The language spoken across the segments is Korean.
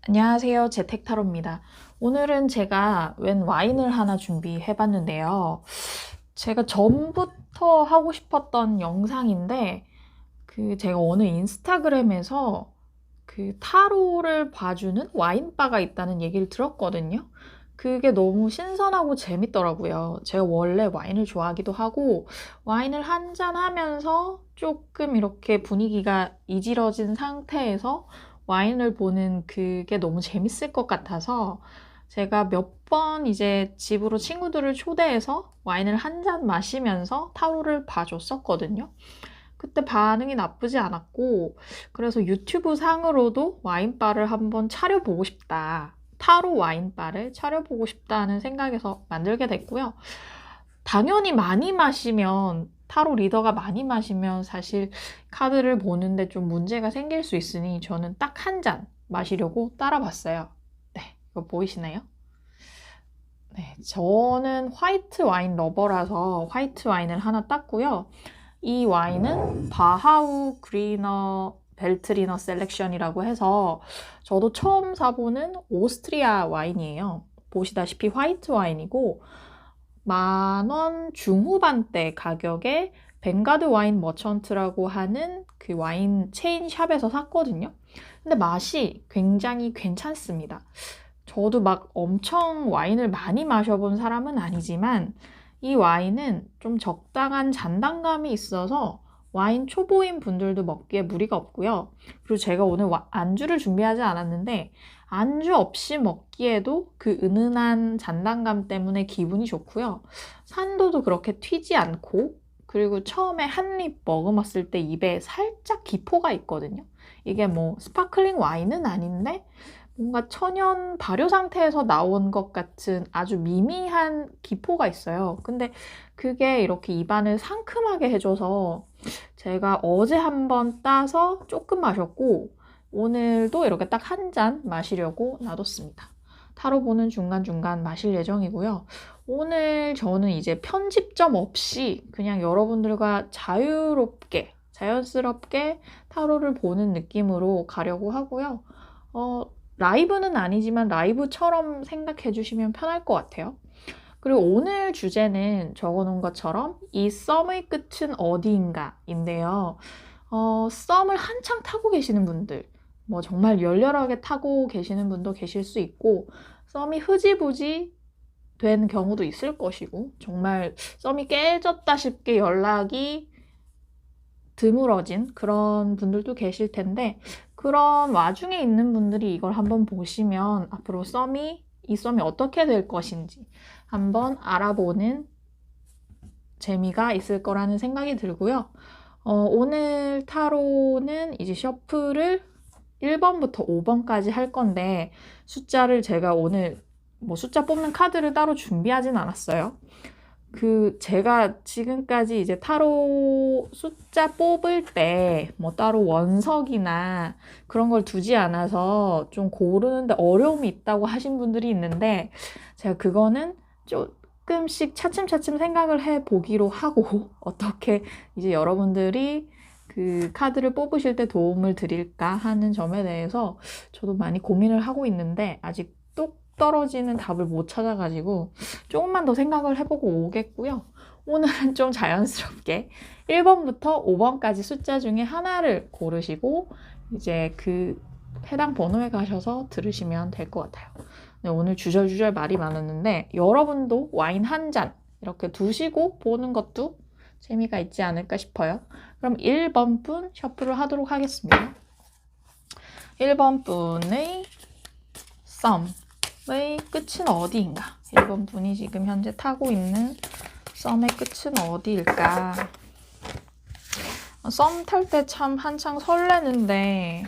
안녕하세요. 재택타로입니다. 오늘은 제가 웬 와인을 하나 준비해 봤는데요. 제가 전부터 하고 싶었던 영상인데, 제가 어느 인스타그램에서 타로를 봐주는 와인바가 있다는 얘기를 들었거든요. 그게 너무 신선하고 재밌더라고요. 제가 원래 와인을 좋아하기도 하고, 와인을 한 잔 하면서 조금 이렇게 분위기가 이지러진 상태에서 와인을 보는 그게 너무 재밌을 것 같아서 제가 몇 번 이제 집으로 친구들을 초대해서 와인을 한 잔 마시면서 타로를 봐줬었거든요. 그때 반응이 나쁘지 않았고, 그래서 유튜브 상으로도 와인바를 한번 차려보고 싶다. 타로 와인바를 차려보고 싶다는 생각에서 만들게 됐고요. 당연히 많이 마시면, 타로 리더가 많이 마시면 사실 카드를 보는데 좀 문제가 생길 수 있으니 저는 딱 한 잔 마시려고 따라봤어요. 네, 이거 보이시나요? 네, 저는 화이트 와인 러버라서 화이트 와인을 하나 땄고요. 이 와인은 바하우 그리너 벨트리너 셀렉션이라고 해서 저도 처음 사보는 오스트리아 와인이에요. 보시다시피 화이트 와인이고 10,000원 중후반대 가격에 벵가드 와인 머천트라고 하는 그 와인 체인 샵에서 샀거든요. 근데 맛이 굉장히 괜찮습니다. 저도 막 엄청 와인을 많이 마셔본 사람은 아니지만 이 와인은 좀 적당한 잔당감이 있어서 와인 초보인 분들도 먹기에 무리가 없고요. 그리고 제가 오늘 안주를 준비하지 않았는데 안주 없이 먹기에도 그 은은한 잔당감 때문에 기분이 좋고요. 산도도 그렇게 튀지 않고 그리고 처음에 한 입 먹어봤을 때 입에 살짝 기포가 있거든요. 이게 뭐 스파클링 와인은 아닌데 뭔가 천연 발효 상태에서 나온 것 같은 아주 미미한 기포가 있어요. 근데 그게 이렇게 입안을 상큼하게 해줘서 제가 어제 한번 따서 조금 마셨고 오늘도 이렇게 딱 한 잔 마시려고 놔뒀습니다. 타로 보는 중간중간 마실 예정이고요. 오늘 저는 이제 편집점 없이 그냥 여러분들과 자유롭게, 자연스럽게 타로를 보는 느낌으로 가려고 하고요. 라이브는 아니지만 라이브처럼 생각해 주시면 편할 것 같아요. 그리고 오늘 주제는 적어놓은 것처럼 이 썸의 끝은 어디인가인데요. 썸을 한창 타고 계시는 분들, 뭐 정말 열렬하게 타고 계시는 분도 계실 수 있고, 썸이 흐지부지 된 경우도 있을 것이고, 정말 썸이 깨졌다 싶게 연락이 드물어진 그런 분들도 계실 텐데, 그런 와중에 있는 분들이 이걸 한번 보시면 앞으로 이 썸이 어떻게 될 것인지 한번 알아보는 재미가 있을 거라는 생각이 들고요. 오늘 타로는 이제 셔플을 1번부터 5번까지 할 건데 숫자를 제가 오늘 뭐 숫자 뽑는 카드를 따로 준비하진 않았어요. 제가 지금까지 이제 타로 숫자 뽑을 때 뭐 따로 원석이나 그런 걸 두지 않아서 좀 고르는데 어려움이 있다고 하신 분들이 있는데 제가 그거는 조금씩 차츰차츰 생각을 해 보기로 하고 어떻게 이제 여러분들이 그 카드를 뽑으실 때 도움을 드릴까 하는 점에 대해서 저도 많이 고민을 하고 있는데 아직 똑 떨어지는 답을 못 찾아가지고 조금만 더 생각을 해보고 오겠고요. 오늘은 좀 자연스럽게 1번부터 5번까지 숫자 중에 하나를 고르시고 이제 그 해당 번호에 가셔서 들으시면 될 것 같아요. 네, 오늘 주절주절 말이 많았는데 여러분도 와인 한 잔 이렇게 두시고 보는 것도 재미가 있지 않을까 싶어요. 그럼 1번 분 셔플을 하도록 하겠습니다. 1번 분의 썸의 끝은 어디인가? 1번 분이 지금 현재 타고 있는 썸의 끝은 어디일까? 썸 탈 때 참 한창 설레는데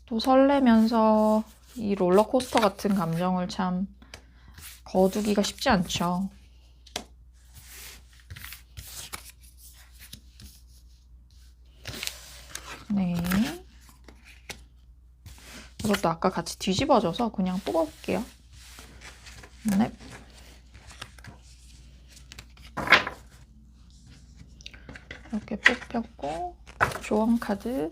또 설레면서 이 롤러코스터 같은 감정을 참 거두기가 쉽지 않죠. 네. 이것도 아까 같이 뒤집어져서 그냥 뽑아볼게요. 네. 이렇게 뽑혔고 조언 카드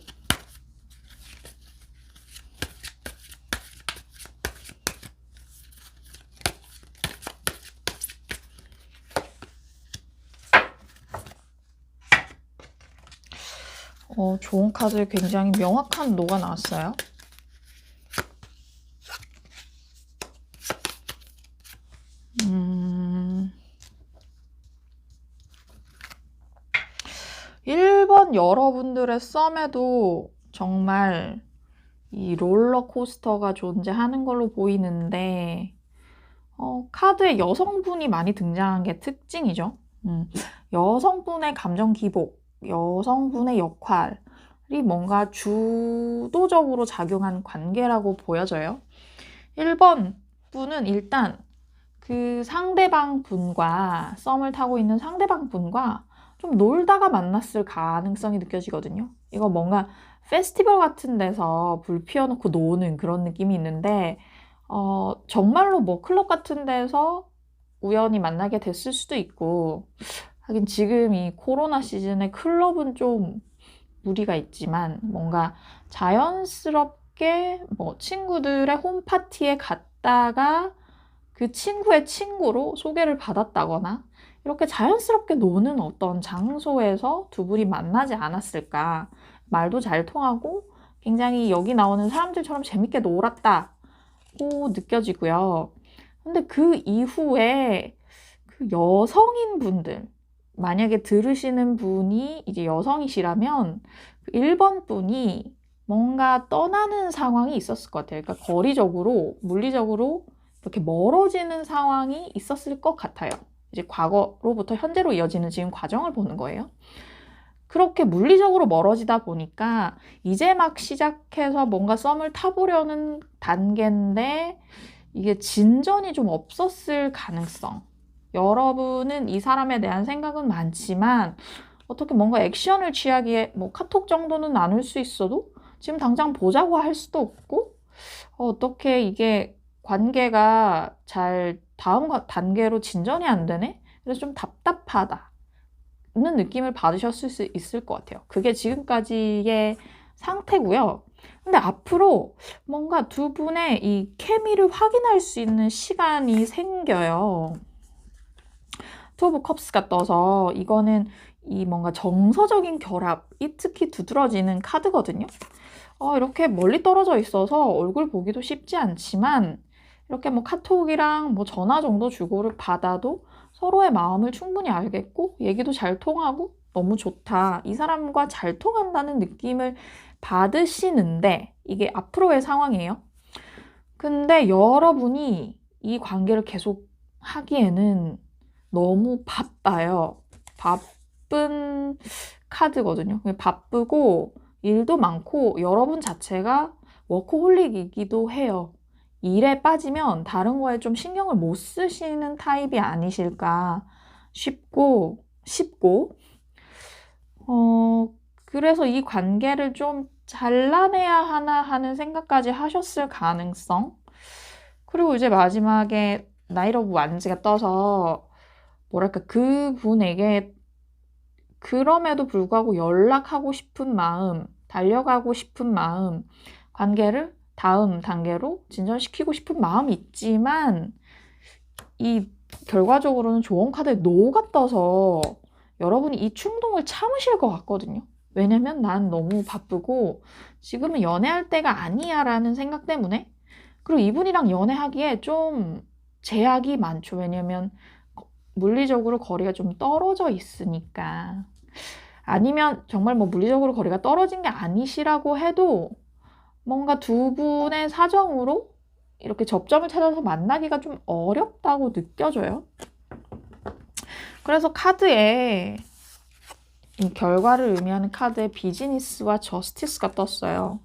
좋은 카드 굉장히 명확한 노가 나왔어요. 1번 여러분들의 썸에도 정말 이 롤러코스터가 존재하는 걸로 보이는데, 카드에 여성분이 많이 등장한 게 특징이죠. 여성분의 감정 기복, 여성분의 역할이 뭔가 주도적으로 작용한 관계라고 보여져요. 1번 분은 일단 그 상대방 분과, 썸을 타고 있는 상대방 분과 좀 놀다가 만났을 가능성이 느껴지거든요. 이거 뭔가 페스티벌 같은 데서 불 피워놓고 노는 그런 느낌이 있는데, 정말로 뭐 클럽 같은 데서 우연히 만나게 됐을 수도 있고, 하긴 지금 이 코로나 시즌에 클럽은 좀 무리가 있지만, 뭔가 자연스럽게 뭐 친구들의 홈파티에 갔다가 그 친구의 친구로 소개를 받았다거나, 이렇게 자연스럽게 노는 어떤 장소에서 두 분이 만나지 않았을까. 말도 잘 통하고 굉장히 여기 나오는 사람들처럼 재밌게 놀았다고 느껴지고요. 근데 그 이후에 그 여성인 분들, 만약에 들으시는 분이 이제 여성이시라면 그 1번 분이 뭔가 떠나는 상황이 있었을 것 같아요. 그러니까 거리적으로, 물리적으로 이렇게 멀어지는 상황이 있었을 것 같아요. 이제 과거로부터 현재로 이어지는 지금 과정을 보는 거예요. 그렇게 물리적으로 멀어지다 보니까 이제 막 시작해서 뭔가 썸을 타보려는 단계인데 이게 진전이 좀 없었을 가능성. 여러분은 이 사람에 대한 생각은 많지만 어떻게 뭔가 액션을 취하기에 뭐 카톡 정도는 나눌 수 있어도 지금 당장 보자고 할 수도 없고, 어떻게 이게 관계가 잘 다음 단계로 진전이 안 되네? 그래서 좀 답답하다는 느낌을 받으셨을 수 있을 것 같아요. 그게 지금까지의 상태고요. 근데 앞으로 뭔가 두 분의 이 케미를 확인할 수 있는 시간이 생겨요. 투 오브 컵스가 떠서 이거는 이 뭔가 정서적인 결합이 특히 두드러지는 카드거든요. 이렇게 멀리 떨어져 있어서 얼굴 보기도 쉽지 않지만 이렇게 뭐 카톡이랑 뭐 전화 정도 주고를 받아도 서로의 마음을 충분히 알겠고 얘기도 잘 통하고 너무 좋다. 이 사람과 잘 통한다는 느낌을 받으시는데 이게 앞으로의 상황이에요. 근데 여러분이 이 관계를 계속 하기에는 너무 바빠요. 바쁜 카드거든요. 바쁘고 일도 많고 여러분 자체가 워커홀릭이기도 해요. 일에 빠지면 다른 거에 좀 신경을 못 쓰시는 타입이 아니실까 싶고, 그래서 이 관계를 좀 잘라내야 하나 하는 생각까지 하셨을 가능성. 그리고 이제 마지막에 나이트 오브 완즈가 떠서 뭐랄까 그분에게 그럼에도 불구하고 연락하고 싶은 마음, 달려가고 싶은 마음, 관계를 다음 단계로 진전시키고 싶은 마음이 있지만 이 결과적으로는 조언 카드에 노가 떠서 여러분이 이 충동을 참으실 것 같거든요. 왜냐면 난 너무 바쁘고 지금은 연애할 때가 아니야 라는 생각 때문에. 그리고 이분이랑 연애하기에 좀 제약이 많죠. 왜냐면 물리적으로 거리가 좀 떨어져 있으니까. 아니면 정말 뭐 물리적으로 거리가 떨어진 게 아니시라고 해도 뭔가 두 분의 사정으로 이렇게 접점을 찾아서 만나기가 좀 어렵다고 느껴져요. 그래서 카드에 이 결과를 의미하는 카드에 비즈니스와 저스티스가 떴어요.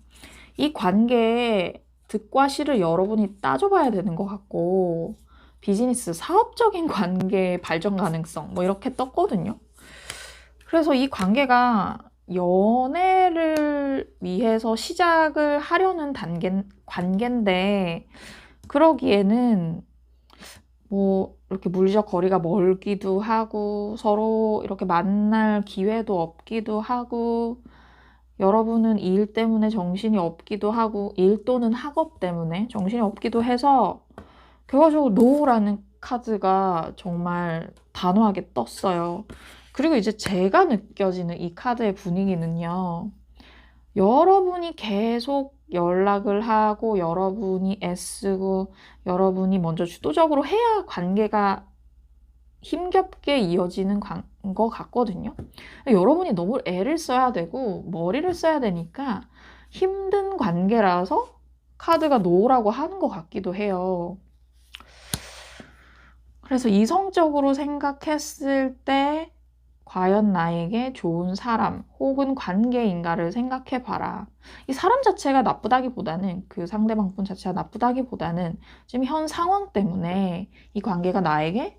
이 관계의 득과 실을 여러분이 따져봐야 되는 것 같고, 비즈니스, 사업적인 관계의 발전 가능성 뭐 이렇게 떴거든요. 그래서 이 관계가 연애를 위해서 시작을 하려는 관계인데 그러기에는 뭐 이렇게 물리적 거리가 멀기도 하고 서로 이렇게 만날 기회도 없기도 하고 여러분은 일 때문에 정신이 없기도 하고 일 또는 학업 때문에 정신이 없기도 해서 결과적으로 노라는 카드가 정말 단호하게 떴어요. 그리고 이제 제가 느껴지는 이 카드의 분위기는요. 여러분이 계속 연락을 하고 여러분이 애쓰고 여러분이 먼저 주도적으로 해야 관계가 힘겹게 이어지는 것 같거든요. 여러분이 너무 애를 써야 되고 머리를 써야 되니까 힘든 관계라서 카드가 노라고 하는 것 같기도 해요. 그래서 이성적으로 생각했을 때 과연 나에게 좋은 사람 혹은 관계인가를 생각해봐라. 이 사람 자체가 나쁘다기보다는 그 상대방 분 자체가 나쁘다기보다는 지금 현 상황 때문에 이 관계가 나에게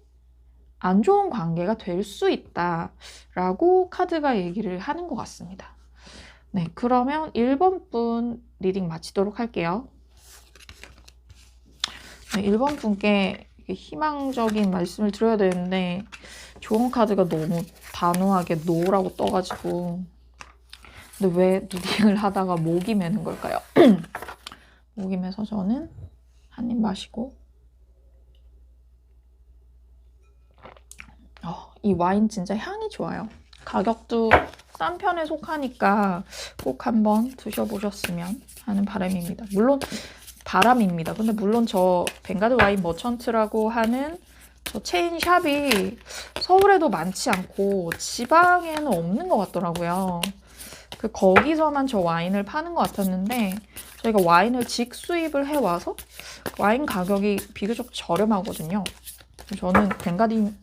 안 좋은 관계가 될 수 있다라고 카드가 얘기를 하는 것 같습니다. 네, 그러면 1번 분 리딩 마치도록 할게요. 네, 1번 분께 희망적인 말씀을 드려야 되는데 좋은 카드가 너무 단호하게 노라고 떠가지고 근데 왜 리딩을 하다가 목이 메는 걸까요? 목이 메서 저는 한 입 마시고 이 와인 진짜 향이 좋아요. 가격도 싼 편에 속하니까 꼭 한번 드셔보셨으면 하는 바람입니다. 근데 물론 저 벵가드 와인 머천트라고 하는 저 체인 샵이 서울에도 많지 않고 지방에는 없는 것 같더라고요. 거기서만 저 와인을 파는 것 같았는데 저희가 와인을 직수입을 해와서 와인 가격이 비교적 저렴하거든요. 저는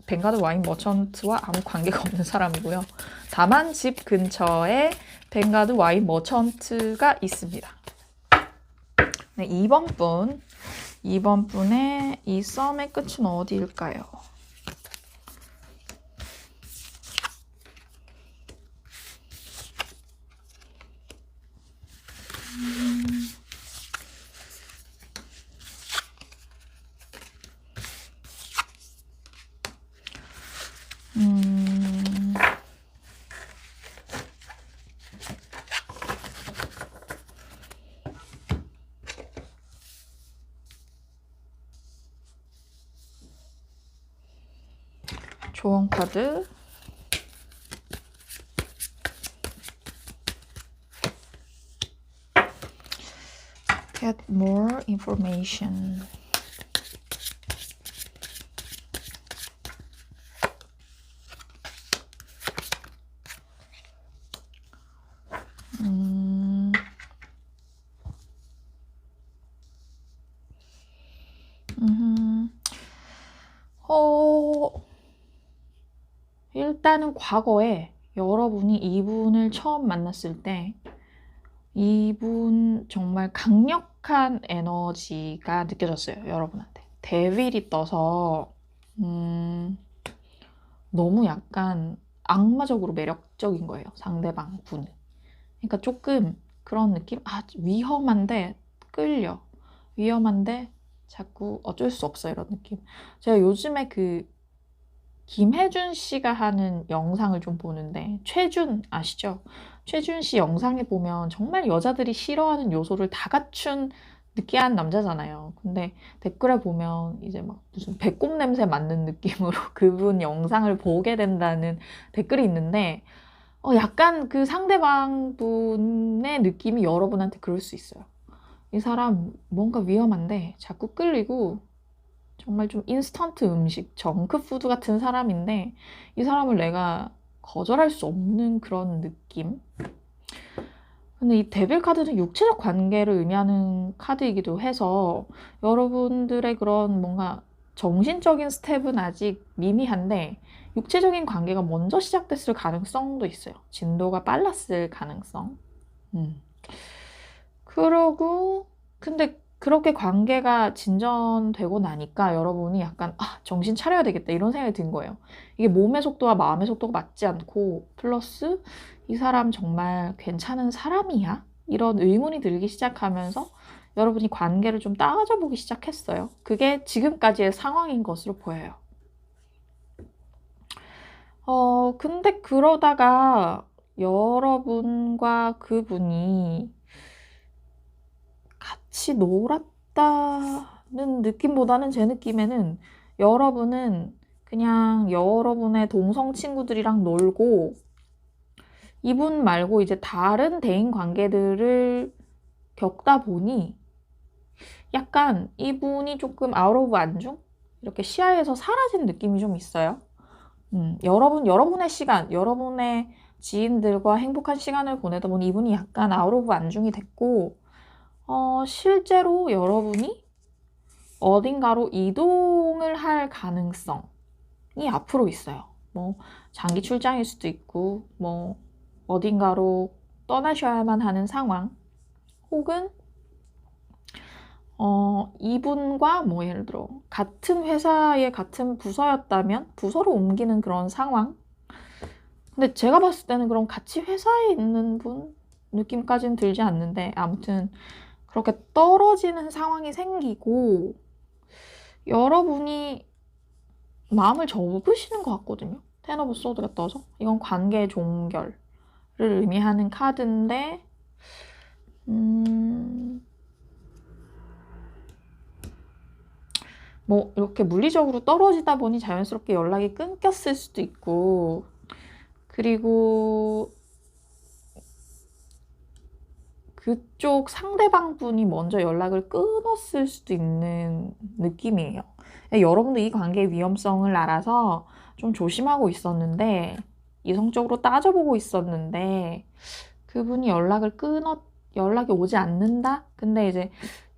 벵가드 와인 머천트와 아무 관계가 없는 사람이고요. 다만 집 근처에 벵가드 와인 머천트가 있습니다. 네, 2번 분의 이 썸의 끝은 어디일까요? 조언 카드 Get more information. 일단은 과거에 여러분이 이분을 처음 만났을 때 이분 정말 강력한 에너지가 느껴졌어요. 여러분한테. 데빌이 떠서 너무 약간 악마적으로 매력적인 거예요. 상대방 분이. 그러니까 조금 그런 느낌? 위험한데 끌려. 위험한데 자꾸 어쩔 수 없어 이런 느낌. 제가 요즘에 김혜준 씨가 하는 영상을 좀 보는데 최준 아시죠? 최준 씨 영상에 보면 정말 여자들이 싫어하는 요소를 다 갖춘 느끼한 남자잖아요. 근데 댓글에 보면 이제 막 무슨 배꼽 냄새 맡는 느낌으로 그분 영상을 보게 된다는 댓글이 있는데 약간 그 상대방 분의 느낌이 여러분한테 그럴 수 있어요. 이 사람 뭔가 위험한데 자꾸 끌리고 정말 좀 인스턴트 음식, 정크푸드 같은 사람인데 이 사람을 내가 거절할 수 없는 그런 느낌? 근데 이 데빌 카드는 육체적 관계를 의미하는 카드이기도 해서 여러분들의 그런 뭔가 정신적인 스텝은 아직 미미한데 육체적인 관계가 먼저 시작됐을 가능성도 있어요. 진도가 빨랐을 가능성. 그러고 근데 그렇게 관계가 진전되고 나니까 여러분이 약간 정신 차려야 되겠다 이런 생각이 든 거예요. 이게 몸의 속도와 마음의 속도가 맞지 않고 플러스 이 사람 정말 괜찮은 사람이야? 이런 의문이 들기 시작하면서 여러분이 관계를 좀 따져보기 시작했어요. 그게 지금까지의 상황인 것으로 보여요. 근데 그러다가 여러분과 그분이 같이 놀았다는 느낌보다는 제 느낌에는 여러분은 그냥 여러분의 동성 친구들이랑 놀고 이분 말고 이제 다른 대인 관계들을 겪다 보니 약간 이분이 조금 아웃 오브 안중? 이렇게 시야에서 사라진 느낌이 좀 있어요. 여러분의 시간, 여러분의 지인들과 행복한 시간을 보내다 보니 이분이 약간 아웃 오브 안중이 됐고, 실제로 여러분이 어딘가로 이동을 할 가능성이 앞으로 있어요. 뭐, 장기 출장일 수도 있고, 뭐, 어딘가로 떠나셔야만 하는 상황, 혹은 이분과 뭐 예를 들어 같은 회사의 같은 부서였다면 부서로 옮기는 그런 상황. 근데 제가 봤을 때는 그럼 같이 회사에 있는 분 느낌까지는 들지 않는데 아무튼 그렇게 떨어지는 상황이 생기고 여러분이 마음을 접으시는 것 같거든요. 텐 오브 소드가 떠서 이건 관계 종결을 의미하는 카드인데 뭐 이렇게 물리적으로 떨어지다 보니 자연스럽게 연락이 끊겼을 수도 있고 그리고 그쪽 상대방 분이 먼저 연락을 끊었을 수도 있는 느낌이에요. 여러분도 이 관계의 위험성을 알아서 좀 조심하고 있었는데 이성적으로 따져보고 있었는데 그분이 연락이 오지 않는다? 근데 이제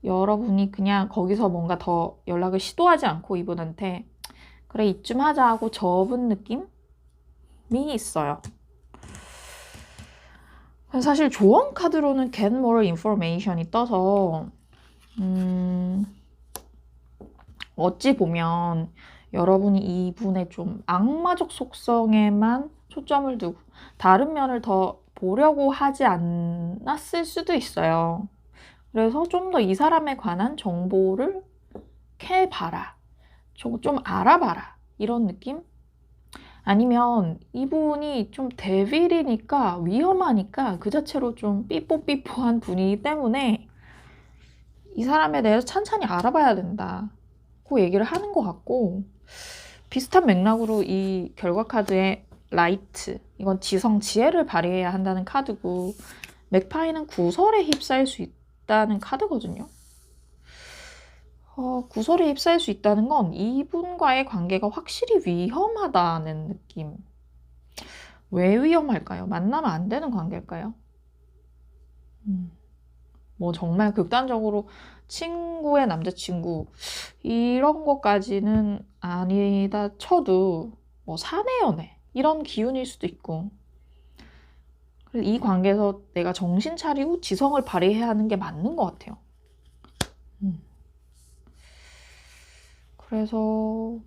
여러분이 그냥 거기서 뭔가 더 연락을 시도하지 않고 이분한테 그래 이쯤 하자 하고 접은 느낌이 있어요. 사실 조언 카드로는 get more information이 떠서 어찌 보면 여러분이 이분의 좀 악마적 속성에만 초점을 두고 다른 면을 더 보려고 하지 않았을 수도 있어요. 그래서 좀 더 이 사람에 관한 정보를 캐봐라. 좀 알아봐라. 이런 느낌? 아니면 이분이 좀 데빌이니까 위험하니까 그 자체로 좀 삐뽀삐뽀한 분이기 때문에 이 사람에 대해서 찬찬히 알아봐야 된다. 고 얘기를 하는 것 같고 비슷한 맥락으로 이 결과 카드의 라이트 이건 지성 지혜를 발휘해야 한다는 카드고 맥파이는 구설에 휩싸일 수 있다는 카드거든요. 구설에 휩싸일 수 있다는 건 이분과의 관계가 확실히 위험하다는 느낌. 왜 위험할까요? 만나면 안 되는 관계일까요? 뭐 정말 극단적으로 친구의 남자친구 이런 것까지는 아니다 쳐도 뭐 사내 연애 이런 기운일 수도 있고 그래서 이 관계에서 내가 정신 차리고 지성을 발휘해야 하는 게 맞는 것 같아요. 그래서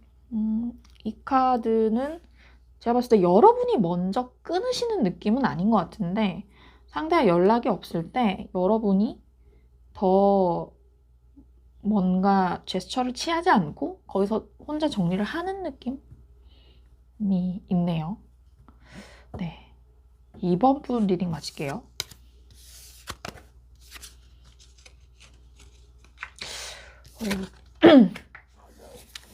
이 카드는 제가 봤을 때 여러분이 먼저 끊으시는 느낌은 아닌 것 같은데 상대와 연락이 없을 때 여러분이 더 뭔가 제스처를 취하지 않고 거기서 혼자 정리를 하는 느낌이 있네요. 네, 2번 분 리딩 마칠게요.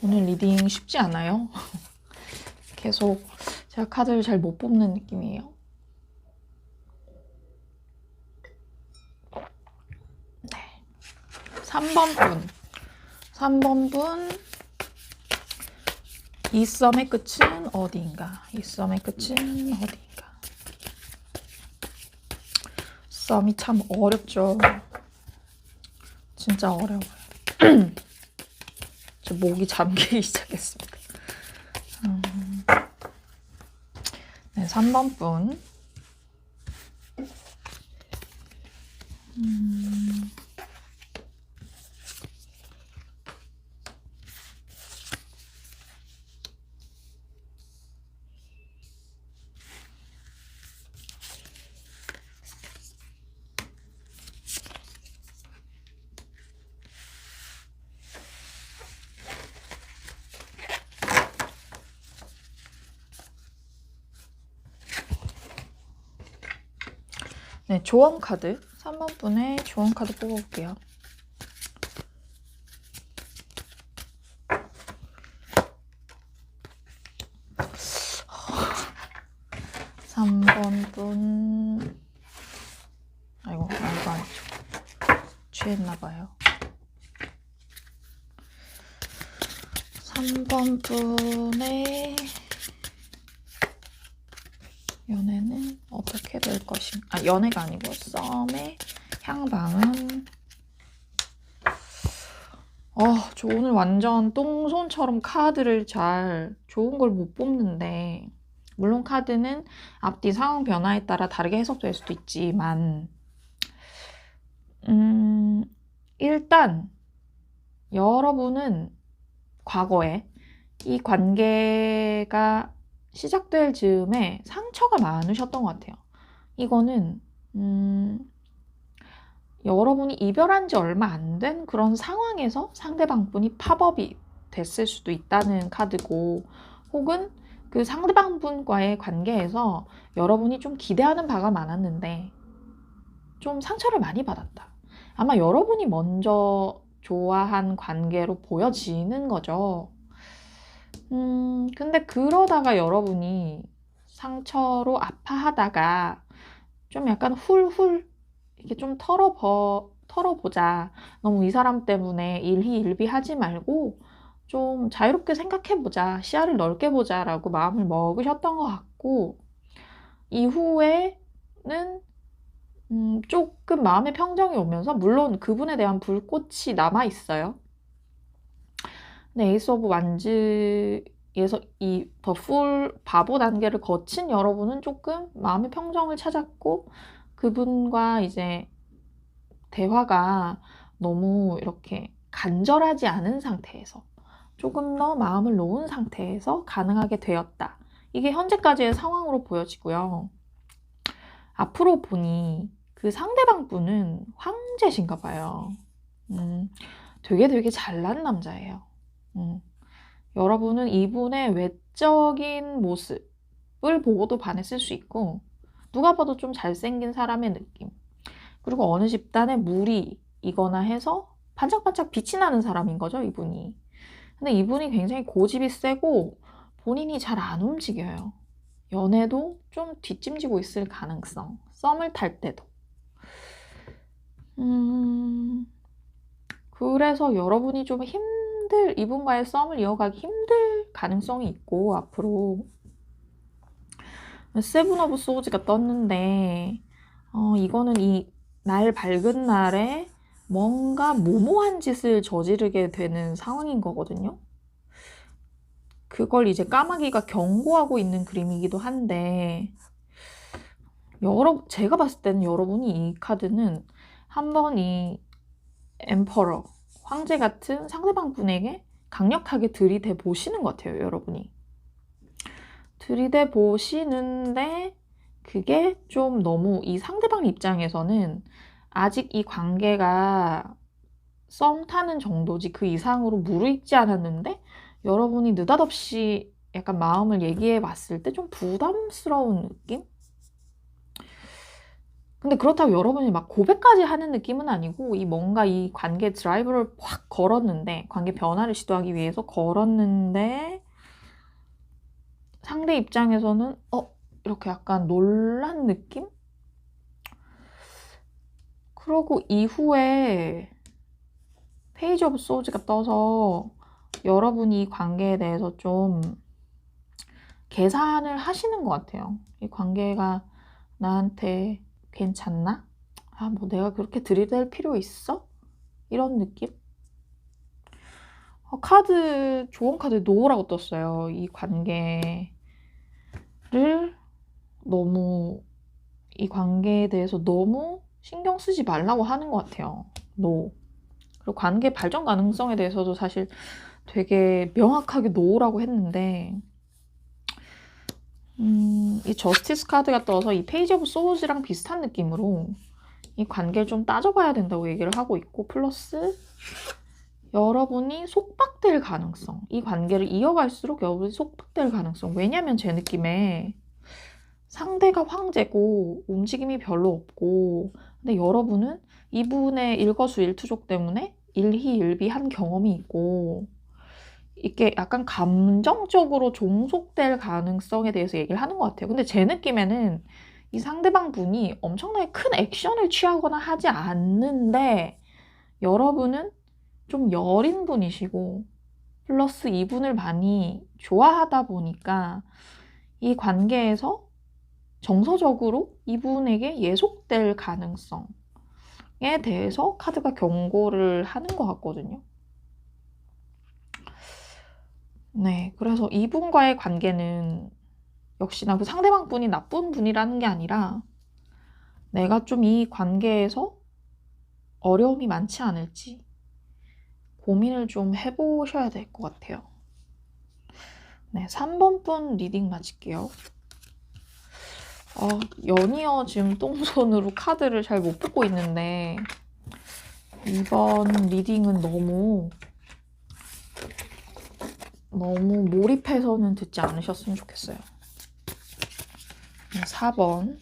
오늘 리딩 쉽지 않아요. 계속 제가 카드를 잘 못 뽑는 느낌이에요. 네, 3번 분 이 썸의 끝은 어디인가? 이 썸의 끝은 어디인가? 썸이 참 어렵죠. 진짜 어려워요. 저 목이 잠기기 시작했습니다. 네, 3번 분. 네, 조언 카드. 3번 분의 조언 카드 뽑아볼게요. (3번 분) 했나 봐요. 3번 분의 연애는 어떻게 될 것인가? 연애가 아니고 썸의 향방은 저 오늘 완전 똥손처럼 카드를 잘 좋은 걸 못 뽑는데, 물론 카드는 앞뒤 상황 변화에 따라 다르게 해석될 수도 있지만 일단 여러분은 과거에 이 관계가 시작될 즈음에 상처가 많으셨던 것 같아요. 이거는 여러분이 이별한 지 얼마 안 된 그런 상황에서 상대방분이 팝업이 됐을 수도 있다는 카드고, 혹은 그 상대방분과의 관계에서 여러분이 좀 기대하는 바가 많았는데 좀 상처를 많이 받았다. 아마 여러분이 먼저 좋아한 관계로 보여지는 거죠. 근데 그러다가 여러분이 상처로 아파하다가 좀 약간 훌훌 이렇게 좀 털어보자. 너무 이 사람 때문에 일희일비하지 말고 좀 자유롭게 생각해보자. 시야를 넓게 보자라고 마음을 먹으셨던 것 같고, 이후에는 조금 마음의 평정이 오면서, 물론 그분에 대한 불꽃이 남아있어요. 근데 에이스 오브 완즈에서 이 더 풀 바보 단계를 거친 여러분은 조금 마음의 평정을 찾았고, 그분과 이제 대화가 너무 이렇게 간절하지 않은 상태에서 조금 더 마음을 놓은 상태에서 가능하게 되었다. 이게 현재까지의 상황으로 보여지고요. 앞으로 보니 그 상대방 분은 황제신가 봐요. 되게 잘난 남자예요. 여러분은 이분의 외적인 모습을 보고도 반했을 수 있고, 누가 봐도 좀 잘생긴 사람의 느낌, 그리고 어느 집단의 무리이거나 해서 반짝반짝 빛이 나는 사람인 거죠, 이분이. 근데 이분이 굉장히 고집이 세고 본인이 잘 안 움직여요. 연애도 좀 뒷짐지고 있을 가능성, 썸을 탈 때도. 그래서 여러분이 좀 이분과의 썸을 이어가기 힘들 가능성이 있고, 앞으로. 세븐 오브 소드가 떴는데, 이거는 이 날 밝은 날에 뭔가 모모한 짓을 저지르게 되는 상황인 거거든요. 그걸 이제 까마귀가 경고하고 있는 그림이기도 한데, 제가 봤을 때는 여러분이 이 카드는 한번 이 엠퍼러, 황제 같은 상대방 분에게 강력하게 들이대 보시는 것 같아요, 여러분이. 들이대 보시는데 그게 좀 너무 이 상대방 입장에서는 아직 이 관계가 썸 타는 정도지 그 이상으로 무르익지 않았는데, 여러분이 느닷없이 약간 마음을 얘기해 봤을 때 좀 부담스러운 느낌? 근데 그렇다고 여러분이 막 고백까지 하는 느낌은 아니고, 뭔가 이 관계 드라이브를 확 걸었는데, 관계 변화를 시도하기 위해서 걸었는데, 상대 입장에서는 이렇게 약간 놀란 느낌? 그러고 이후에 페이지 오브 소즈가 떠서 여러분이 이 관계에 대해서 좀 계산을 하시는 것 같아요. 이 관계가 나한테 괜찮나? 뭐 내가 그렇게 들이댈 필요 있어? 이런 느낌? 좋은 카드 노라고 떴어요. 이 관계를 이 관계에 대해서 너무 신경 쓰지 말라고 하는 것 같아요. 노. 그리고 관계 발전 가능성에 대해서도 사실 되게 명확하게 노라고 했는데, 이 저스티스 카드가 떠서 이 페이지 오브 소드랑 비슷한 느낌으로 이 관계를 좀 따져봐야 된다고 얘기를 하고 있고, 플러스 여러분이 속박될 가능성, 이 관계를 이어갈수록 여러분이 속박될 가능성. 왜냐면 제 느낌에 상대가 황제고 움직임이 별로 없고, 근데 여러분은 이분의 일거수일투족 때문에 일희일비한 경험이 있고, 이게 약간 감정적으로 종속될 가능성에 대해서 얘기를 하는 것 같아요. 근데 제 느낌에는 이 상대방 분이 엄청나게 큰 액션을 취하거나 하지 않는데 여러분은 좀 여린 분이시고 플러스 이분을 많이 좋아하다 보니까 이 관계에서 정서적으로 이분에게 예속될 가능성에 대해서 카드가 경고를 하는 것 같거든요. 네, 그래서 이분과의 관계는 역시나 그 상대방 분이 나쁜 분이라는 게 아니라 내가 좀 이 관계에서 어려움이 많지 않을지 고민을 좀 해보셔야 될 것 같아요. 네, 3번 분 리딩 맞을게요. 연이어 지금 똥손으로 카드를 잘 못 뽑고 있는데 이번 리딩은 너무 몰입해서는 듣지 않으셨으면 좋겠어요. 4번.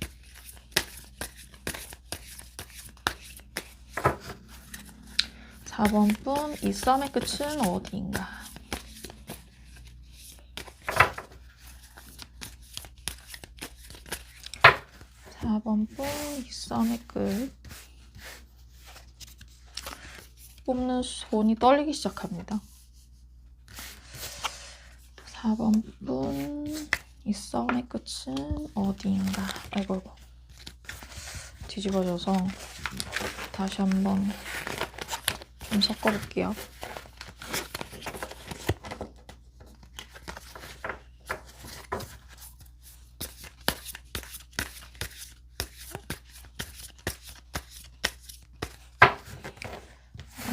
4번 분, 이 썸의 끝은 어디인가? 4번 분, 이 썸의 끝. 뽑는 손이 떨리기 시작합니다. 4번 분, 이 썸의 끝은 어디인가? 아이고. 뒤집어져서 다시 한번 좀 섞어볼게요.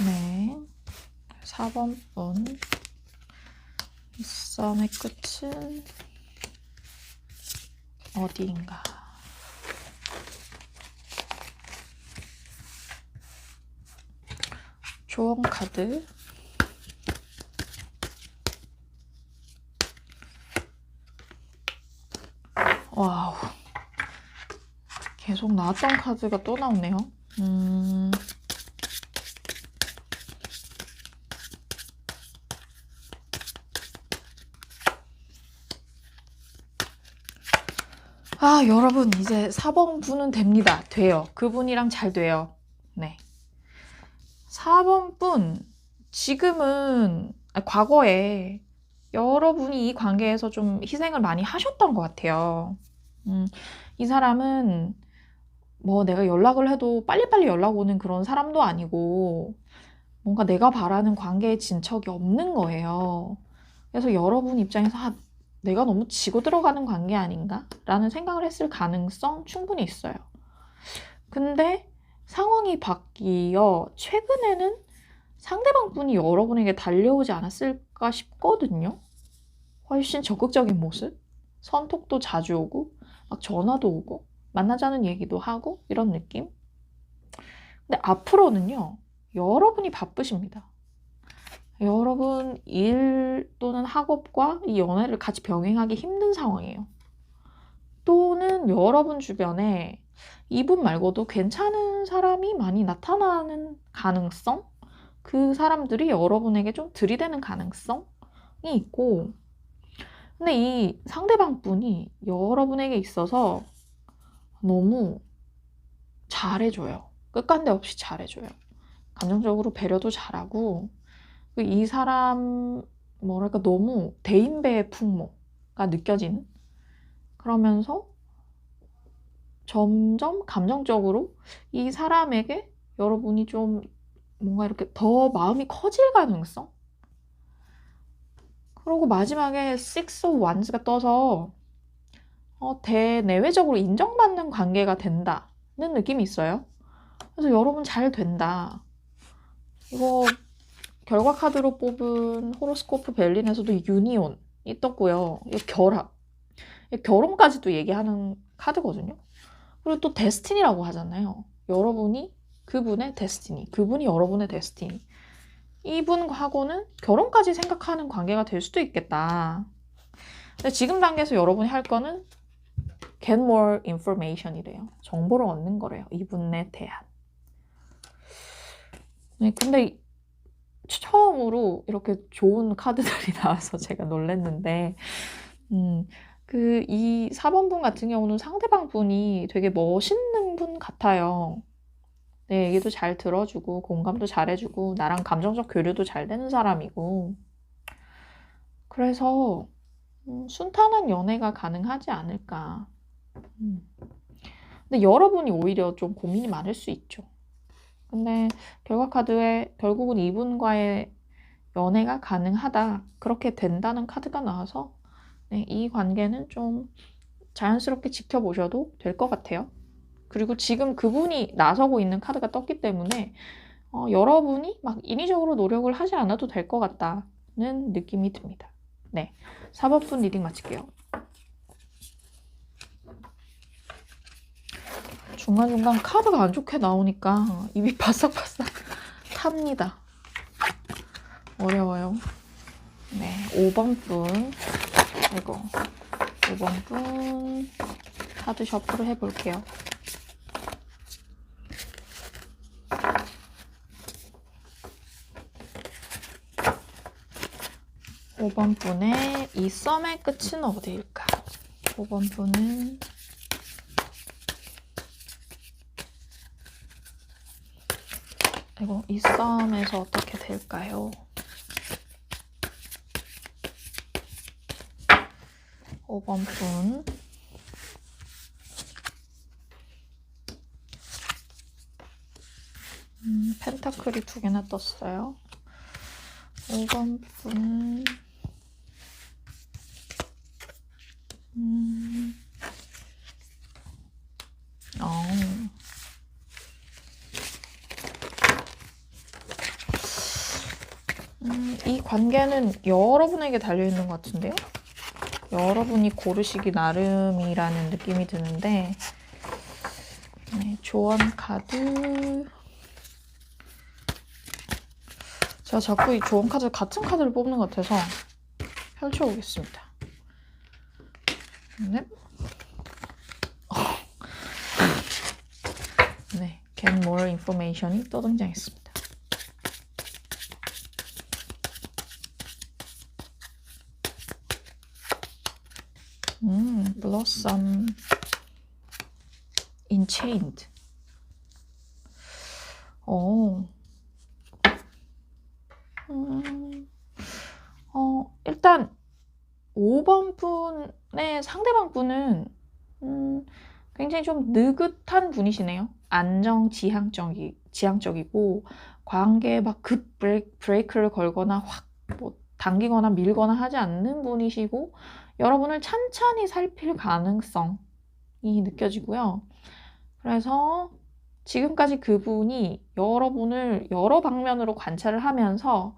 네, 4번 분, 이 썸의 끝은 어디인가? 조언 카드. 와우. 계속 나왔던 카드가 또 나오네요. 여러분, 이제 4번 분은 됩니다. 돼요. 그분이랑 잘 돼요. 네. 4번 분, 지금은, 과거에 여러분이 이 관계에서 좀 희생을 많이 하셨던 것 같아요. 이 사람은 뭐 내가 연락을 해도 빨리빨리 연락 오는 그런 사람도 아니고 뭔가 내가 바라는 관계의 진척이 없는 거예요. 그래서 여러분 입장에서 내가 너무 지고 들어가는 관계 아닌가? 라는 생각을 했을 가능성 충분히 있어요. 근데 상황이 바뀌어 최근에는 상대방 분이 여러분에게 달려오지 않았을까 싶거든요. 훨씬 적극적인 모습, 선톡도 자주 오고 막 전화도 오고 만나자는 얘기도 하고 이런 느낌. 근데 앞으로는요, 여러분이 바쁘십니다. 여러분 일 또는 학업과 이 연애를 같이 병행하기 힘든 상황이에요. 또는 여러분 주변에 이분 말고도 괜찮은 사람이 많이 나타나는 가능성? 그 사람들이 여러분에게 좀 들이대는 가능성이 있고, 근데 이 상대방 분이 여러분에게 있어서 너무 잘해줘요. 끝간데 없이 잘해줘요. 감정적으로 배려도 잘하고, 이 사람, 뭐랄까, 너무 대인배의 풍모가 느껴지는? 그러면서 점점 감정적으로 이 사람에게 여러분이 좀 뭔가 이렇게 더 마음이 커질 가능성? 그리고 마지막에 Six of Wands가 떠서 대내외적으로 인정받는 관계가 된다는 느낌이 있어요. 그래서 여러분 잘 된다. 이거 결과 카드로 뽑은 호로스코프 벨린에서도 유니온이 떴고요. 이 결합. 결혼까지도 얘기하는 카드거든요. 그리고 또 데스티니라고 하잖아요. 여러분이 그분의 데스티니, 그분이 여러분의 데스티니. 이분하고는 결혼까지 생각하는 관계가 될 수도 있겠다. 근데 지금 단계에서 여러분이 할 거는 get more information이래요. 정보를 얻는 거래요. 이분에 대한. 네, 근데 처음으로 이렇게 좋은 카드들이 나와서 제가 놀랐는데, 이 4번 분 같은 경우는 상대방 분이 되게 멋있는 분 같아요. 내 얘기도 잘 들어주고 공감도 잘해주고 나랑 감정적 교류도 잘 되는 사람이고 그래서 순탄한 연애가 가능하지 않을까. 근데 여러분이 오히려 좀 고민이 많을 수 있죠. 근데 결과 카드에 결국은 이분과의 연애가 가능하다. 그렇게 된다는 카드가 나와서 네, 이 관계는 좀 자연스럽게 지켜보셔도 될 것 같아요. 그리고 지금 그분이 나서고 있는 카드가 떴기 때문에 여러분이 막 인위적으로 노력을 하지 않아도 될 것 같다는 느낌이 듭니다. 네, 4번분 리딩 마칠게요. 중간중간 카드가 안 좋게 나오니까 입이 바싹바싹 탑니다. 어려워요. 네, 5번 분. 이거 5번 분 카드 셔플을 해볼게요. 오 번 분의 이 썸의 끝은 어디일까? 5번 분은 이거 이 썸에서 어떻게 될까요? 5번 분 펜타클이 2개나 떴어요. 5번 분 이 관계는 여러분에게 달려있는 것 같은데요? 여러분이 고르시기 나름이라는 느낌이 드는데 네, 조언 카드 제가 자꾸 이 조언 카드 같은 카드를 뽑는 것 같아서 펼쳐보겠습니다. 네. 네, get more information이 또 등장했습니다. blossom enchained. 일단 5번 분의 상대방 분은 굉장히 좀 느긋한 분이시네요. 지향적이고 관계에 막 급 브레이크를 걸거나 확 뭐 당기거나 밀거나 하지 않는 분이시고 여러분을 찬찬히 살필 가능성이 느껴지고요. 그래서 지금까지 그분이 여러분을 여러 방면으로 관찰을 하면서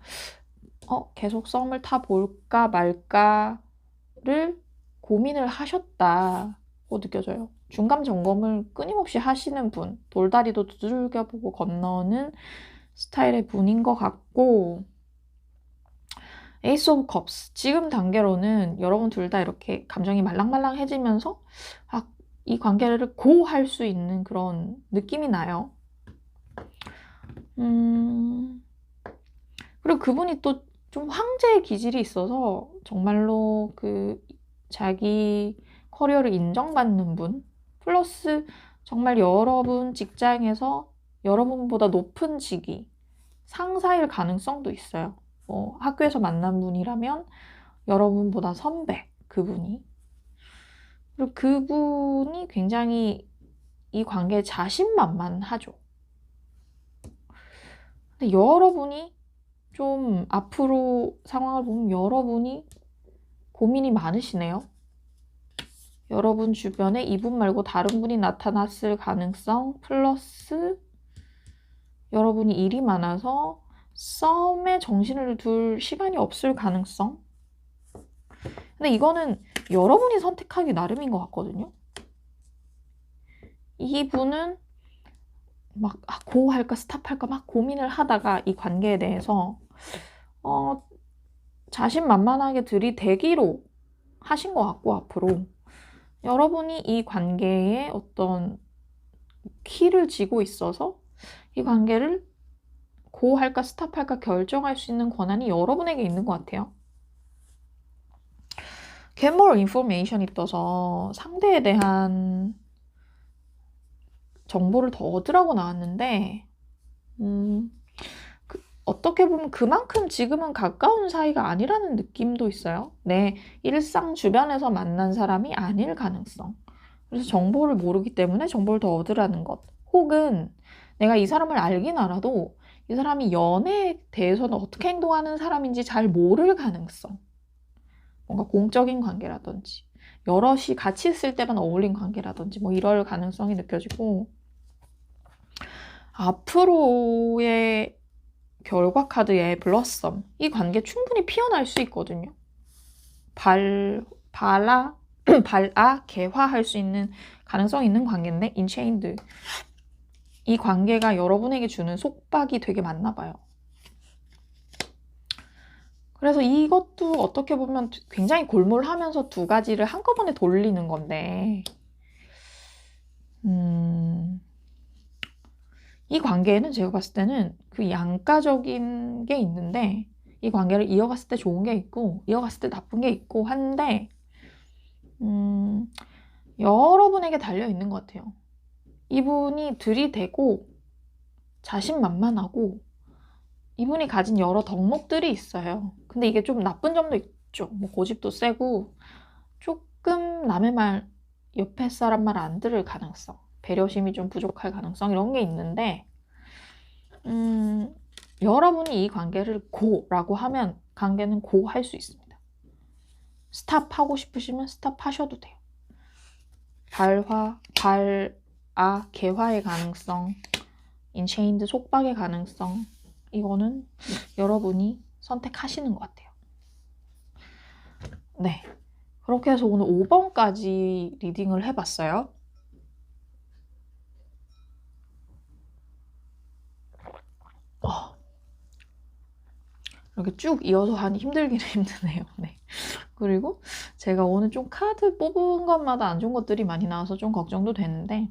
계속 썸을 타볼까 말까를 고민을 하셨다고 느껴져요. 중간 점검을 끊임없이 하시는 분, 돌다리도 두들겨보고 건너는 스타일의 분인 것 같고 에이스 오브 컵스, 지금 단계로는 여러분 둘 다 이렇게 감정이 말랑말랑해지면서 이 관계를 고할 수 있는 그런 느낌이 나요. 그리고 그분이 또 좀 황제의 기질이 있어서 정말로 자기 커리어를 인정받는 분 플러스 정말 여러분 직장에서 여러분보다 높은 직위 상사일 가능성도 있어요. 학교에서 만난 분이라면 여러분보다 선배 그분이 그리고 그분이 굉장히 이 관계에 자신만만하죠. 근데 여러분이 좀 앞으로 상황을 보면 여러분이 고민이 많으시네요. 여러분 주변에 이분 말고 다른 분이 나타났을 가능성 플러스 여러분이 일이 많아서 썸에 정신을 둘 시간이 없을 가능성. 근데 이거는 여러분이 선택하기 나름인 것 같거든요. 이분은 막 고 할까 스탑할까 막 고민을 하다가 이 관계에 대해서 자신만만하게 들이대기로 하신 것 같고 앞으로 여러분이 이 관계에 어떤 키를 쥐고 있어서 이 관계를 고 할까 스탑할까 결정할 수 있는 권한이 여러분에게 있는 것 같아요. get more information이 떠서 상대에 대한 정보를 더 얻으라고 나왔는데 어떻게 보면 그만큼 지금은 가까운 사이가 아니라는 느낌도 있어요. 내 일상 주변에서 만난 사람이 아닐 가능성. 그래서 정보를 모르기 때문에 정보를 더 얻으라는 것. 혹은 내가 이 사람을 알긴 알아도 이 사람이 연애에 대해서는 어떻게 행동하는 사람인지 잘 모를 가능성. 뭔가 공적인 관계라든지 여럿이 같이 있을 때만 어울린 관계라든지 뭐 이럴 가능성이 느껴지고, 앞으로의 결과 카드의 블러썸, 이 관계 충분히 피어날 수 있거든요. 발아 개화할 수 있는 가능성이 있는 관계인데, 인체인드, 이 관계가 여러분에게 주는 속박이 되게 많나 봐요. 그래서 이것도 어떻게 보면 굉장히 골몰하면서 두 가지를 한꺼번에 돌리는 건데, 이 관계에는 제가 봤을 때는 그 양가적인 게 있는데, 이 관계를 이어갔을 때 좋은 게 있고 이어갔을 때 나쁜 게 있고 한데, 여러분에게 달려있는 것 같아요. 이분이 들이대고 자신만만하고 이분이 가진 여러 덕목들이 있어요. 근데 이게 좀 나쁜 점도 있죠. 뭐 고집도 세고 조금 남의 말, 옆에 사람 말 안 들을 가능성, 배려심이 좀 부족할 가능성, 이런 게 있는데, 여러분이 이 관계를 고라고 하면 관계는 고 할 수 있습니다. 스탑 하고 싶으시면 스탑 하셔도 돼요. 개화의 가능성, 인체인드 속박의 가능성, 이거는 여러분이 선택하시는 것 같아요. 네, 그렇게 해서 오늘 5번까지 리딩을 해봤어요. 이렇게 쭉 이어서 하니 힘들기는 힘드네요. 네. 그리고 제가 오늘 좀 카드 뽑은 것마다 안 좋은 것들이 많이 나와서 좀 걱정도 되는데,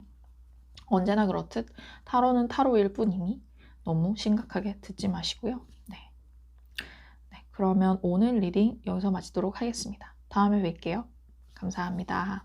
언제나 그렇듯 타로는 타로일 뿐이니 너무 심각하게 듣지 마시고요. 네. 그러면 오늘 리딩 여기서 마치도록 하겠습니다. 다음에 뵐게요. 감사합니다.